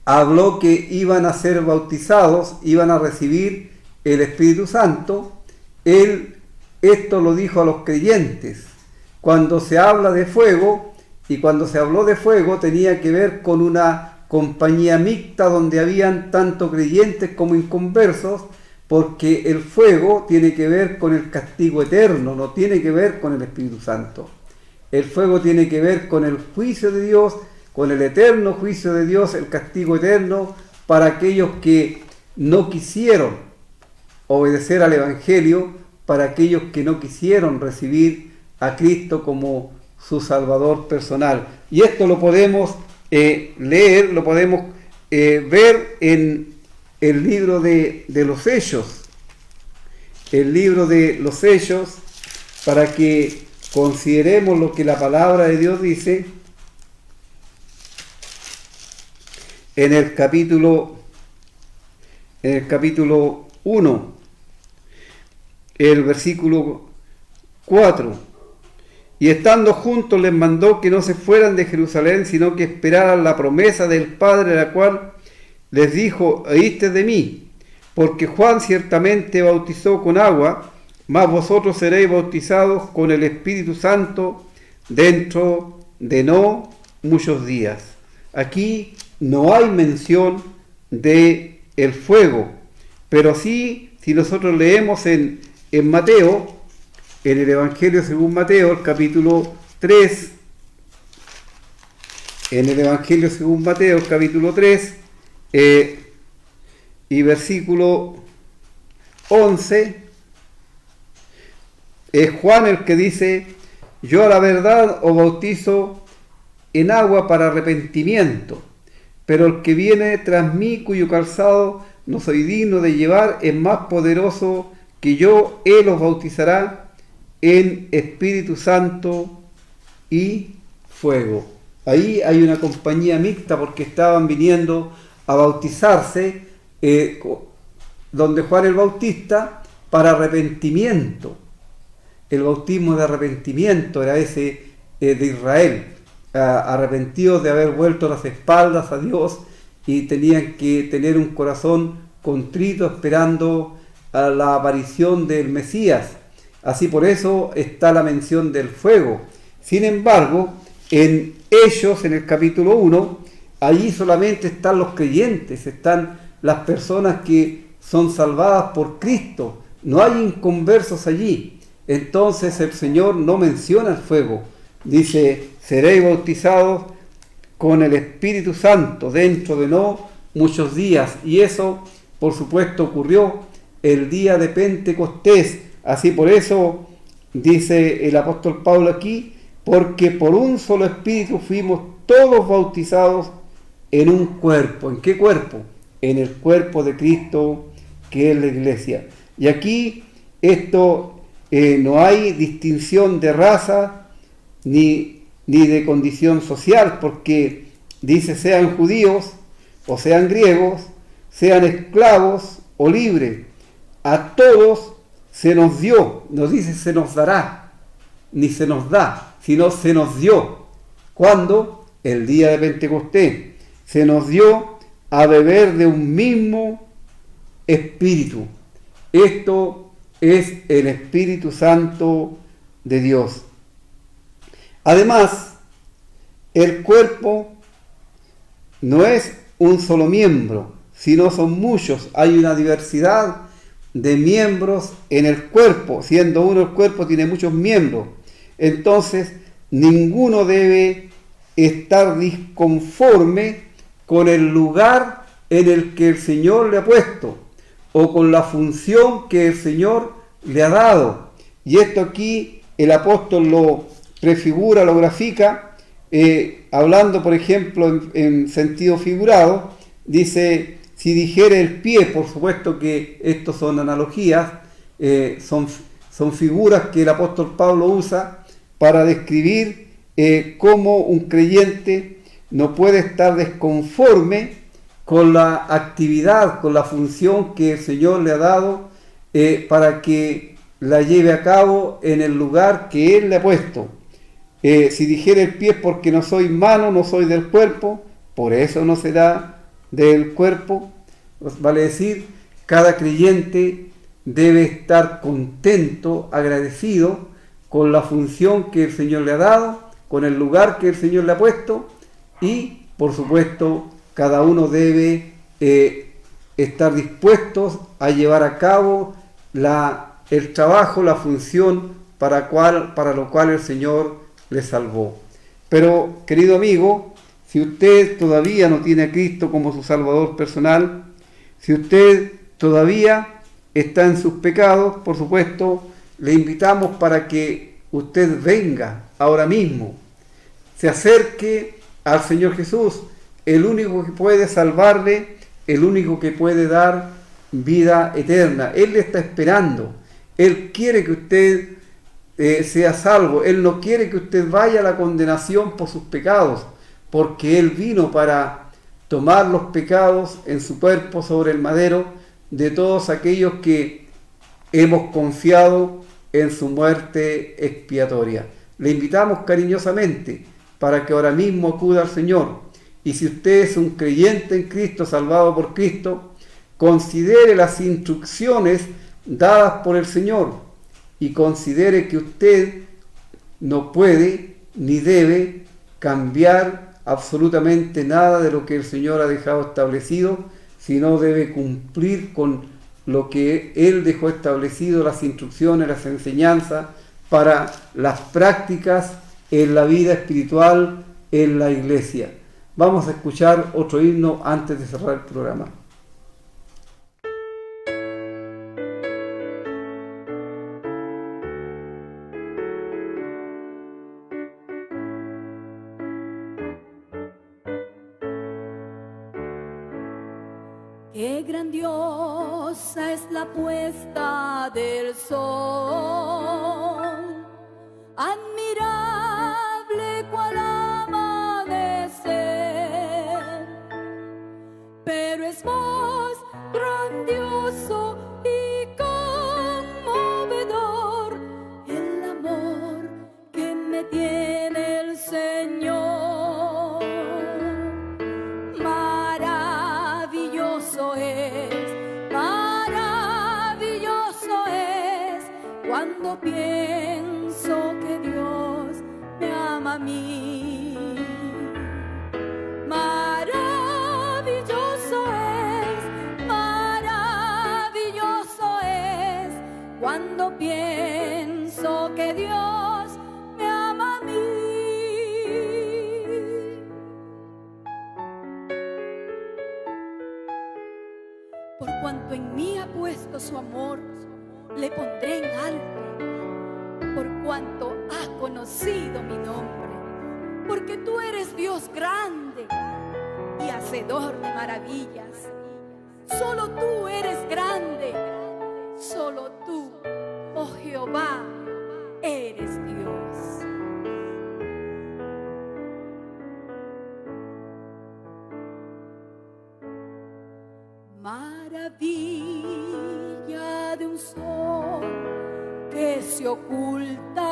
habló que iban a ser bautizados, iban a recibir el Espíritu Santo, Él esto lo dijo a los creyentes. Cuando se habla de fuego, y cuando se habló de fuego tenía que ver con una compañía mixta donde habían tanto creyentes como inconversos, porque el fuego tiene que ver con el castigo eterno, no tiene que ver con el Espíritu Santo. El fuego tiene que ver con el juicio de Dios, con el eterno juicio de Dios, el castigo eterno para aquellos que no quisieron obedecer al Evangelio, para aquellos que no quisieron recibir a Cristo como su Salvador personal. Y esto lo podemos leer, lo podemos ver en el libro de los Hechos. El libro de los Hechos, para que consideremos lo que la palabra de Dios dice en el capítulo 1, el versículo 4. Y estando juntos les mandó que no se fueran de Jerusalén, sino que esperaran la promesa del Padre, la cual les dijo: oíste de mí, porque Juan ciertamente bautizó con agua, mas vosotros seréis bautizados con el Espíritu Santo dentro de no muchos días. Aquí no hay mención de el fuego, pero sí, si nosotros leemos en Mateo, en el Evangelio según Mateo, el capítulo 3, en el Evangelio según Mateo, el capítulo 3, y versículo 11, es Juan el que dice: yo a la verdad os bautizo en agua para arrepentimiento, pero el que viene tras mí, cuyo calzado no soy digno de llevar, es más poderoso que yo. Él os bautizará en Espíritu Santo y fuego. Ahí hay una compañía mixta, porque estaban viniendo a bautizarse donde Juan el Bautista para arrepentimiento. El bautismo de arrepentimiento era ese de Israel, arrepentidos de haber vuelto las espaldas a Dios, y tenían que tener un corazón contrito esperando a la aparición del Mesías. Así, por eso está la mención del fuego. Sin embargo, en Hechos, en el capítulo 1, allí solamente están los creyentes, están las personas que son salvadas por Cristo. No hay inconversos allí. Entonces el Señor no menciona el fuego. Dice: seréis bautizados con el Espíritu Santo dentro de no muchos días. Y eso, por supuesto, ocurrió el día de Pentecostés. Así, por eso dice el apóstol Pablo aquí: porque por un solo Espíritu fuimos todos bautizados en un cuerpo. ¿En qué cuerpo? En el cuerpo de Cristo, que es la iglesia. Y aquí esto no hay distinción de raza ni de condición social, porque dice: sean judíos o sean griegos, sean esclavos o libres, a todos se nos dio. No dice se nos dará, ni se nos da, sino se nos dio. ¿Cuándo? El día de Pentecostés. Se nos dio a beber de un mismo espíritu. Esto es el Espíritu Santo de Dios. Además, el cuerpo no es un solo miembro, sino son muchos. Hay una diversidad de miembros en el cuerpo. Siendo uno el cuerpo, tiene muchos miembros. Entonces, ninguno debe estar disconforme con el lugar en el que el Señor le ha puesto. o con la función que el Señor le ha dado. Y esto aquí el apóstol lo prefigura, lo grafica, hablando por ejemplo en sentido figurado. Dice, si dijere el pie, por supuesto que estos son analogías, son figuras que el apóstol Pablo usa para describir cómo un creyente no puede estar desconforme con la actividad, con la función que el Señor le ha dado para que la lleve a cabo en el lugar que Él le ha puesto. Si dijere el pie porque no soy mano, no soy del cuerpo, por eso no será del cuerpo. Vale decir, cada creyente debe estar contento, agradecido con la función que el Señor le ha dado, con el lugar que el Señor le ha puesto, y por supuesto cada uno debe estar dispuestos a llevar a cabo el trabajo, la función para lo cual el Señor le salvó. Pero, querido amigo, si usted todavía no tiene a Cristo como su Salvador personal, si usted todavía está en sus pecados, por supuesto, le invitamos para que usted venga ahora mismo, se acerque al Señor Jesús, el único que puede salvarle, el único que puede dar vida eterna. Él le está esperando. Él quiere que usted sea salvo. Él no quiere que usted vaya a la condenación por sus pecados, porque Él vino para tomar los pecados en su cuerpo sobre el madero de todos aquellos que hemos confiado en su muerte expiatoria. Le invitamos cariñosamente para que ahora mismo acuda al Señor. Y si usted es un creyente en Cristo, salvado por Cristo, considere las instrucciones dadas por el Señor y considere que usted no puede ni debe cambiar absolutamente nada de lo que el Señor ha dejado establecido, sino debe cumplir con lo que Él dejó establecido, las instrucciones, las enseñanzas para las prácticas en la vida espiritual, en la iglesia. Vamos a escuchar otro himno antes de cerrar el programa. Qué grandiosa es la puesta del sol, admirable cual amanecer, pero es más grandioso y conmovedor el amor que me tiene el Señor. Cuando pienso que Dios me ama a mí, maravilloso es cuando pienso que Dios me ama a mí. Por cuanto en mí ha puesto su amor, le pondré en alto, por cuanto ha conocido mi nombre, porque tú eres Dios grande y hacedor de maravillas. Solo tú eres grande, solo tú, oh Jehová, eres Dios. Maravilla de un sol que se oculta,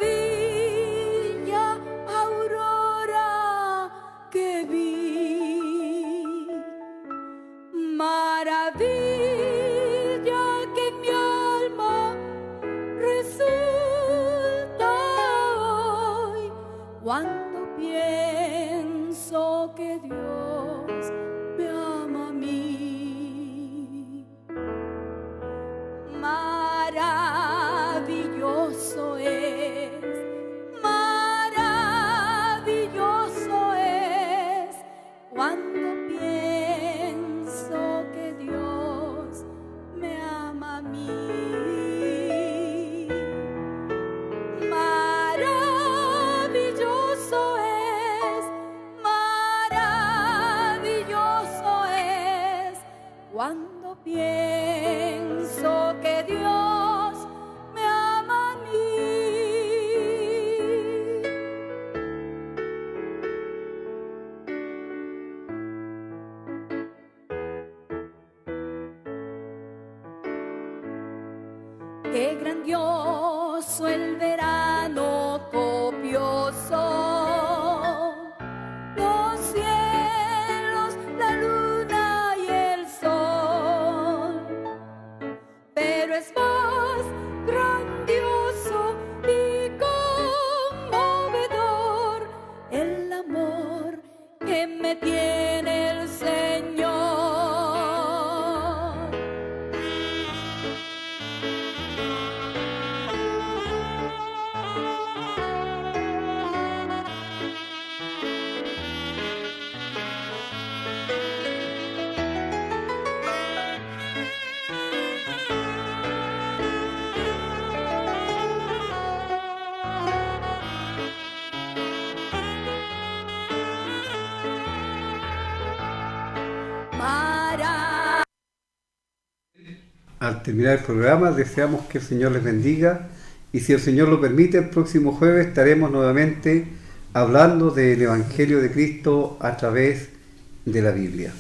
maravilla, aurora que vi, maravilla que en mi alma resulta hoy cuando pienso que Dios me ama a mí. Maravilloso es cuando pienso Cuando pienso que Dios me ama a mí, qué grandioso el verano copioso. Es más grandioso y conmovedor el amor que me tiene el Señor. Al terminar el programa, deseamos que el Señor les bendiga y si el Señor lo permite, el próximo jueves estaremos nuevamente hablando del Evangelio de Cristo a través de la Biblia.